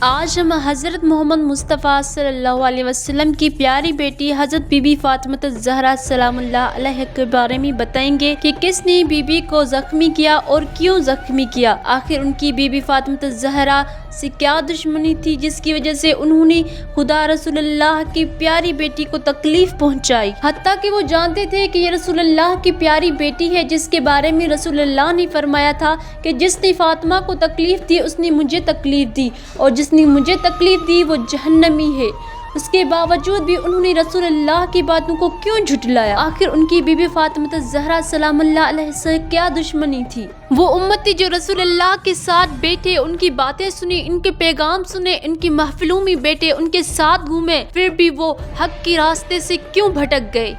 آج ہم حضرت محمد مصطفیٰ صلی اللہ علیہ وسلم کی پیاری بیٹی حضرت بی بی فاطمہ الزہرا سلام اللہ علیہا کے بارے میں بتائیں گے کہ کس نے بی بی کو زخمی کیا اور کیوں زخمی کیا۔ آخر ان کی بی بی فاطمہ الزہرا سے کیا دشمنی تھی جس کی وجہ سے انہوں نے خدا رسول اللہ کی پیاری بیٹی کو تکلیف پہنچائی، حتیٰ کہ وہ جانتے تھے کہ یہ رسول اللہ کی پیاری بیٹی ہے، جس کے بارے میں رسول اللہ نے فرمایا تھا کہ جس نے فاطمہ کو تکلیف دی اس نے مجھے تکلیف دی، اور جس نے مجھے تکلیف دی وہ جہنمی ہے۔ اس کے باوجود بھی انہوں نے رسول اللہ کی باتوں کو کیوں جھٹلایا؟ آخر ان کی بی بی فاطمہ الزہرا سلام اللہ علیہا سے کیا دشمنی تھی؟ وہ امتی جو رسول اللہ کے ساتھ بیٹھے، ان کی باتیں سنے، ان کے پیغام سنے، ان کی محفلوں میں بیٹھے، ان کے ساتھ گھومے، پھر بھی وہ حق کے راستے سے کیوں بھٹک گئے؟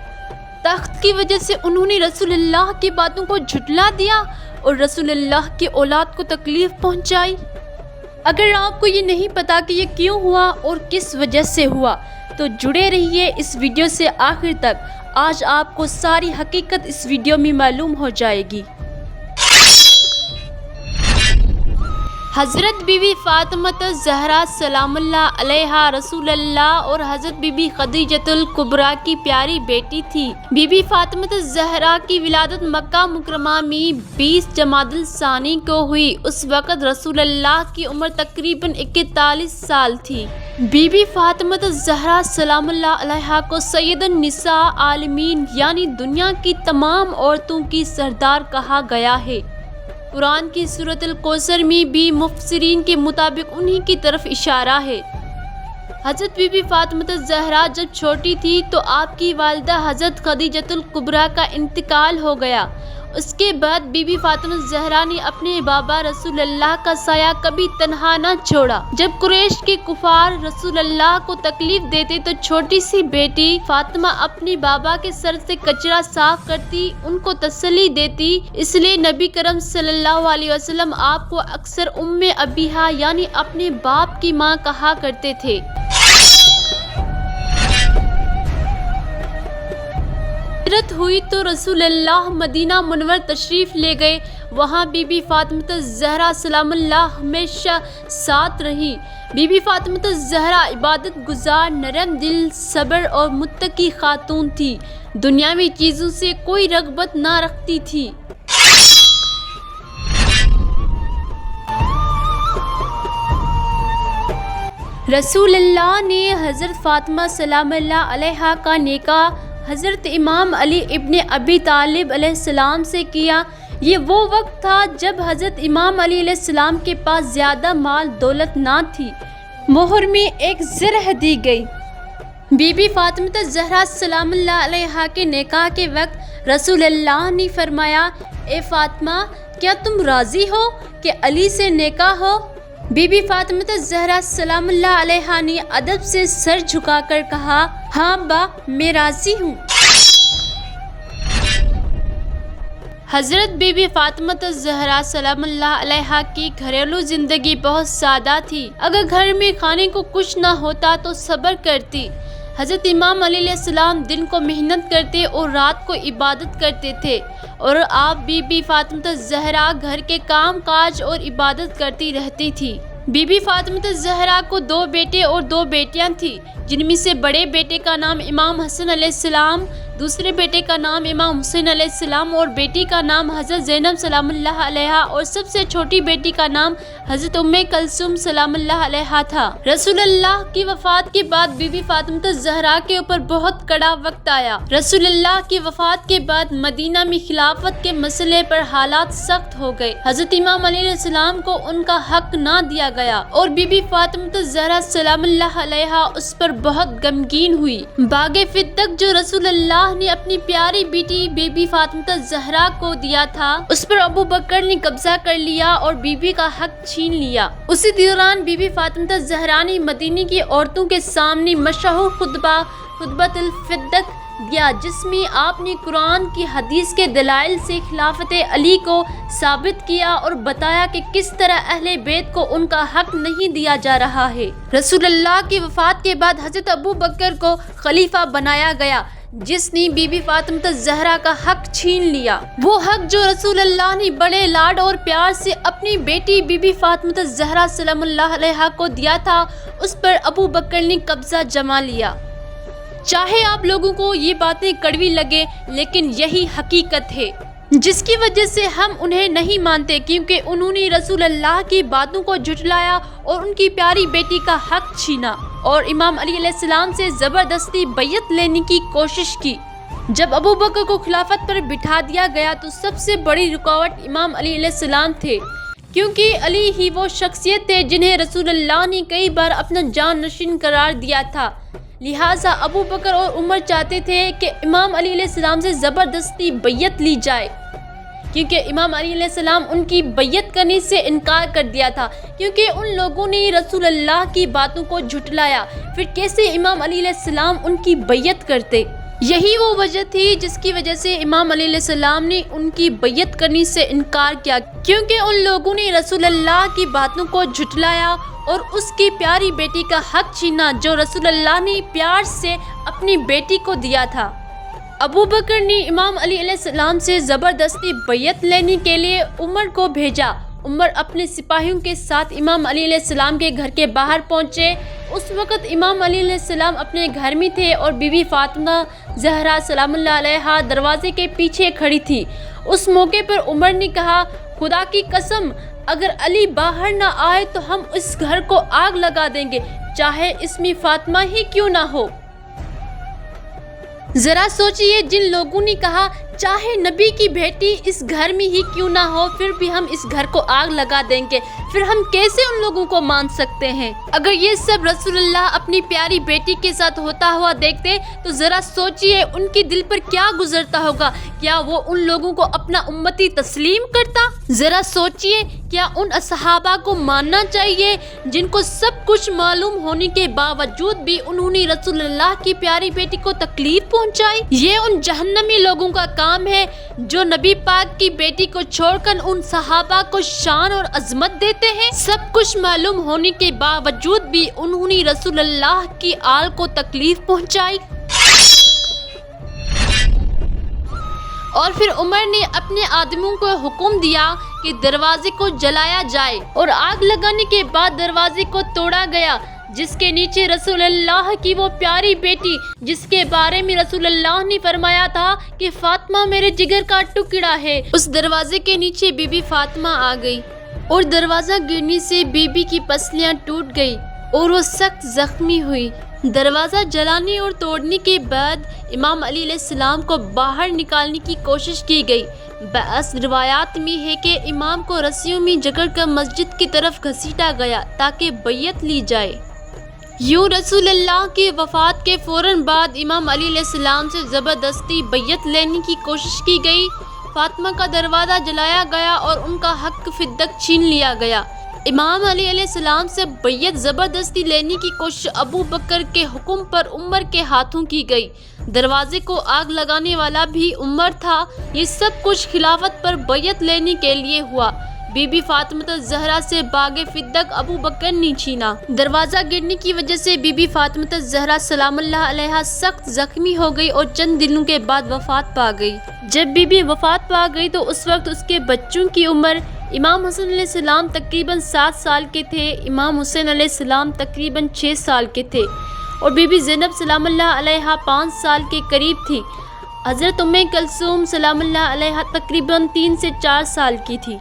تخت کی وجہ سے انہوں نے رسول اللہ کی باتوں کو جھٹلا دیا اور رسول اللہ کی اولاد کو تکلیف پہنچائی۔ اگر آپ کو یہ نہیں پتا کہ یہ کیوں ہوا اور کس وجہ سے ہوا تو جڑے رہیے اس ویڈیو سے آخر تک۔ آج آپ کو ساری حقیقت اس ویڈیو میں معلوم ہو جائے گی۔ حضرت بی بی فاطمہ الزہرا سلام اللہ علیہا رسول اللہ اور حضرت بی بی خدیجۃ الکبریٰ کی پیاری بیٹی تھی۔ بی بی فاطمہ الزہرا کی ولادت مکہ مکرمہ میں 20 جمادی الثانی کو ہوئی۔ اس وقت رسول اللہ کی عمر تقریباً 41 سال تھی۔ بی بی فاطمہ الزہرا سلام اللہ علیہا کو سید النساء عالمین یعنی دنیا کی تمام عورتوں کی سردار کہا گیا ہے۔ قرآن کی سورۃ الکوثر میں بھی مفسرین کے مطابق انہی کی طرف اشارہ ہے۔ حضرت بی بی فاطمہ الزہرا جب چھوٹی تھی تو آپ کی والدہ حضرت خدیجۃ الکبریٰ کا انتقال ہو گیا۔ اس کے بعد بی بی فاطمہ الزہرا نے اپنے بابا رسول اللہ کا سایہ کبھی تنہا نہ چھوڑا۔ جب قریش کے کفار رسول اللہ کو تکلیف دیتے تو چھوٹی سی بیٹی فاطمہ اپنے بابا کے سر سے کچرا صاف کرتی، ان کو تسلی دیتی۔ اس لیے نبی کرم صلی اللہ علیہ وسلم آپ کو اکثر ام ابیہا یعنی اپنے باپ کی ماں کہا کرتے تھے۔ ہجرت ہوئی تو رسول اللہ مدینہ منور تشریف لے گئے۔ وہاں بی بی فاطمہ الزہرا سلام اللہ ہمیشہ ساتھ رہی۔ بی بی فاطمہ الزہرا عبادت گزار، نرم دل، صبر اور متقی خاتون تھی۔ دنیاوی چیزوں سے کوئی رغبت نہ رکھتی تھی۔ رسول اللہ نے حضرت فاطمہ سلام اللہ علیہا کا نکاح حضرت امام علی ابن ابی طالب علیہ السلام سے کیا۔ یہ وہ وقت تھا جب حضرت امام علی علیہ السلام کے پاس زیادہ مال دولت نہ تھی۔ مہر میں ایک زرہ دی گئی۔ بی بی فاطمہ الزہرا سلام اللہ علیہا کے نکاح کے وقت رسول اللہ نے فرمایا، اے فاطمہ کیا تم راضی ہو کہ علی سے نکاح ہو؟ بی بی فاطمہ الزہرا سلام اللہ علیہا نے ادب سے سر جھکا کر کہا، ہاں با میں راضی ہوں۔ حضرت بی بی فاطمہ الزہرا سلام اللہ علیہا کی گھریلو زندگی بہت سادہ تھی۔ اگر گھر میں کھانے کو کچھ نہ ہوتا تو صبر کرتی۔ حضرت امام علی علیہ السلام دن کو محنت کرتے اور رات کو عبادت کرتے تھے، اور آپ بی بی فاطمہ الزہرا گھر کے کام کاج اور عبادت کرتی رہتی تھی۔ بی بی فاطمہ الزہرا کو 2 بیٹے اور 2 بیٹیاں تھیں، جن میں سے بڑے بیٹے کا نام امام حسن علیہ السلام، دوسرے بیٹے کا نام امام حسین علیہ السلام اور بیٹی کا نام حضرت زینب سلام اللہ علیہا، اور سب سے چھوٹی بیٹی کا نام حضرت ام کلثوم سلام اللہ علیہا تھا۔ رسول اللہ کی وفات کے بعد بی بی فاطمہ الزہرا کے اوپر بہت کڑا وقت آیا۔ رسول اللہ کی وفات کے بعد مدینہ میں خلافت کے مسئلے پر حالات سخت ہو گئے۔ حضرت امام علی علیہ السلام کو ان کا حق نہ دیا گیا اور بی بی فاطمہ الزہرا سلام اللہ علیہا اس پر بہت غمگین ہوئی۔ باغ فتق جو رسول اللہ نے اپنی پیاری بیٹی بی بی فاطمہ الزہرا کو دیا تھا، اس پر ابو بکر نے قبضہ کر لیا اور بی بی کا حق چھین لیا۔ اسی دوران بی بی فاطمہ الزہرا نے مدینے کی عورتوں کے سامنے مشہور خطبۃ الفتق دیا، جس میں آپ نے قرآن کی حدیث کے دلائل سے خلافت علی کو ثابت کیا اور بتایا کہ کس طرح اہل بیت کو ان کا حق نہیں دیا جا رہا ہے۔ رسول اللہ کی وفات کے بعد حضرت ابو بکر کو خلیفہ بنایا گیا، جس نے بی بی فاطمہ الزہرا کا حق چھین لیا، وہ حق جو رسول اللہ نے بڑے لاڈ اور پیار سے اپنی بیٹی بی بی فاطمہ الزہرا سلام اللہ علیہا کو دیا تھا، اس پر ابو بکر نے قبضہ جما لیا۔ چاہے آپ لوگوں کو یہ باتیں کڑوی لگے، لیکن یہی حقیقت ہے جس کی وجہ سے ہم انہیں نہیں مانتے، کیونکہ انہوں نے رسول اللہ کی باتوں کو جھٹلایا اور ان کی پیاری بیٹی کا حق چھینا اور امام علی علیہ السلام سے زبردستی بیعت لینے کی کوشش کی۔ جب ابو بکر کو خلافت پر بٹھا دیا گیا تو سب سے بڑی رکاوٹ امام علی علیہ السلام تھے، کیونکہ علی ہی وہ شخصیت تھے جنہیں رسول اللہ نے کئی بار اپنا جان نشین قرار دیا تھا۔ لہٰذا ابو بکر اور عمر چاہتے تھے کہ امام علی علیہ السلام سے زبردستی بیعت لی جائے، کیونکہ امام علی علیہ السلام ان کی بیعت کرنے سے انکار کر دیا تھا، کیونکہ ان لوگوں نے رسول اللہ کی باتوں کو جھٹلایا، پھر کیسے امام علی علیہ السلام ان کی بیعت کرتے؟ یہی وہ وجہ تھی جس کی وجہ سے امام علی علیہ السلام نے ان کی بیعت کرنے سے انکار کیا، کیونکہ ان لوگوں نے رسول اللہ کی باتوں کو جھٹلایا اور اس کی پیاری بیٹی کا حق چھینا جو رسول اللہ نے پیار سے اپنی بیٹی کو دیا تھا۔ ابو بکر نے امام علی علیہ السلام سے زبردستی بیعت لینے کے لیے عمر کو بھیجا۔ عمر اپنے سپاہیوں کے ساتھ امام علی علیہ السلام کے گھر کے باہر پہنچے۔ اس وقت امام علی علیہ السلام اپنے گھر میں تھے اور بی بی فاطمہ زہرا سلام اللہ علیہا دروازے کے پیچھے کھڑی تھی۔ اس موقع پر عمر نے کہا، خدا کی قسم، اگر علی باہر نہ آئے تو ہم اس گھر کو آگ لگا دیں گے، چاہے اس میں فاطمہ ہی کیوں نہ ہو۔ ذرا سوچئے، جن لوگوں نے کہا چاہے نبی کی بیٹی اس گھر میں ہی کیوں نہ ہو پھر بھی ہم اس گھر کو آگ لگا دیں گے، پھر ہم کیسے ان لوگوں کو مان سکتے ہیں؟ اگر یہ سب رسول اللہ اپنی پیاری بیٹی کے ساتھ ہوتا ہوا دیکھتے تو ذرا سوچئے ان کے دل پر کیا گزرتا ہوگا؟ کیا وہ ان لوگوں کو اپنا امتی تسلیم کرتا؟ ذرا سوچئے، کیا ان صحابہ کو ماننا چاہیے جن کو سب کچھ معلوم ہونے کے باوجود بھی انہوں نے رسول اللہ کی پیاری بیٹی کو تکلیف پہنچائی؟ یہ ان جہنمی لوگوں کا کام ہے جو نبی پاک کی بیٹی کو چھوڑ کر ان صحابہ کو شان اور عظمت دیتے ہیں۔ سب کچھ معلوم ہونے کے باوجود بھی انہوں نے رسول اللہ کی آل کو تکلیف پہنچائی۔ اور پھر عمر نے اپنے آدمیوں کو حکم دیا کہ دروازے کو جلایا جائے اور آگ لگانے کے بعد دروازے کو توڑا گیا، جس کے نیچے رسول اللہ کی وہ پیاری بیٹی جس کے بارے میں رسول اللہ نے فرمایا تھا کہ فاطمہ میرے جگر کا ٹکڑا ہے، اس دروازے کے نیچے بی بی فاطمہ آ گئی اور دروازہ گرنے سے بی بی کی پسلیاں ٹوٹ گئی اور وہ سخت زخمی ہوئی۔ دروازہ جلانے اور توڑنے کے بعد امام علی علیہ السلام کو باہر نکالنے کی کوشش کی گئی۔ بعض روایات میں ہے کہ امام کو رسیوں میں جکڑ کر مسجد کی طرف گھسیٹا گیا تاکہ بیعت لی جائے۔ یوں رسول اللہ کی وفات کے فوراً بعد امام علی علیہ السلام سے زبردستی بیعت لینے کی کوشش کی گئی۔ فاطمہ کا دروازہ جلایا گیا اور ان کا حق فدق چھین لیا گیا۔ امام علی علیہ السلام سے بیعت زبردستی لینے کی کوشش ابو بکر کے حکم پر عمر کے ہاتھوں کی گئی۔ دروازے کو آگ لگانے والا بھی عمر تھا۔ یہ سب کچھ خلافت پر بیعت لینے کے لیے ہوا۔ بی بی فاطمہ الزہرا سے باغ فدق ابو بکر نے چھینا۔ دروازہ گرنے کی وجہ سے بی بی فاطمہ الزہرا سلام اللہ علیہا سخت زخمی ہو گئی اور چند دنوں کے بعد وفات پا گئی۔ جب بی بی وفات پا گئی تو اس وقت اس کے بچوں کی عمر امام حسن علیہ السلام تقریباً 7 سال کے تھے، امام حسین علیہ السلام تقریباً 6 سال کے تھے اور بی بی زینب سلام اللہ علیہا 5 سال کے قریب تھی۔ حضرت ام کلثوم سلام اللہ علیہا تقریباً 3 سے 4 سال کی تھی۔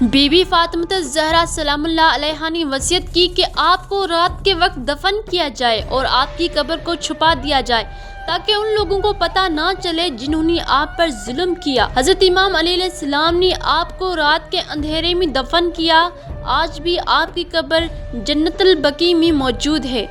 بی بی فاطمہ الزہرا سلام اللہ علیہا نے وصیت کی کہ آپ کو رات کے وقت دفن کیا جائے اور آپ کی قبر کو چھپا دیا جائے تاکہ ان لوگوں کو پتہ نہ چلے جنہوں نے آپ پر ظلم کیا۔ حضرت امام علی علیہ السلام نے آپ کو رات کے اندھیرے میں دفن کیا۔ آج بھی آپ کی قبر جنت البقیع میں موجود ہے۔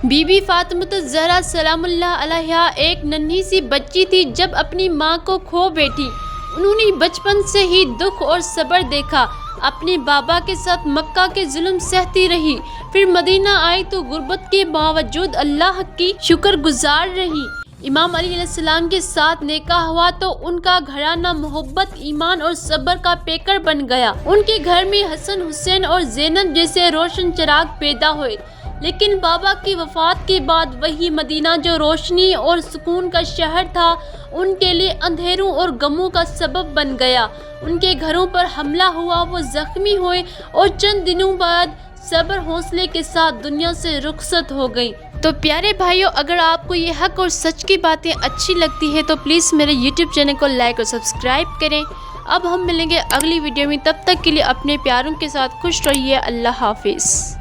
بی بی فاطمہ الزہرا سلام اللہ علیہا ایک ننھی سی بچی تھی جب اپنی ماں کو کھو بیٹھی۔ انہوں نے بچپن سے ہی دکھ اور صبر دیکھا، اپنے بابا کے ساتھ مکہ کے ظلم سہتی رہی، پھر مدینہ آئی تو غربت کے باوجود اللہ کی شکر گزار رہی۔ امام علی علیہ السلام کے ساتھ نکاح ہوا تو ان کا گھرانہ محبت، ایمان اور صبر کا پیکر بن گیا۔ ان کے گھر میں حسن، حسین اور زینب جیسے روشن چراغ پیدا ہوئے، لیکن بابا کی وفات کے بعد وہی مدینہ جو روشنی اور سکون کا شہر تھا ان کے لیے اندھیروں اور غموں کا سبب بن گیا۔ ان کے گھروں پر حملہ ہوا، وہ زخمی ہوئے اور چند دنوں بعد صبر حوصلے کے ساتھ دنیا سے رخصت ہو گئی۔ تو پیارے بھائیوں، اگر آپ کو یہ حق اور سچ کی باتیں اچھی لگتی ہے تو پلیز میرے یوٹیوب چینل کو لائک اور سبسکرائب کریں۔ اب ہم ملیں گے اگلی ویڈیو میں، تب تک کے لیے اپنے پیاروں کے ساتھ خوش رہیے۔ اللہ حافظ۔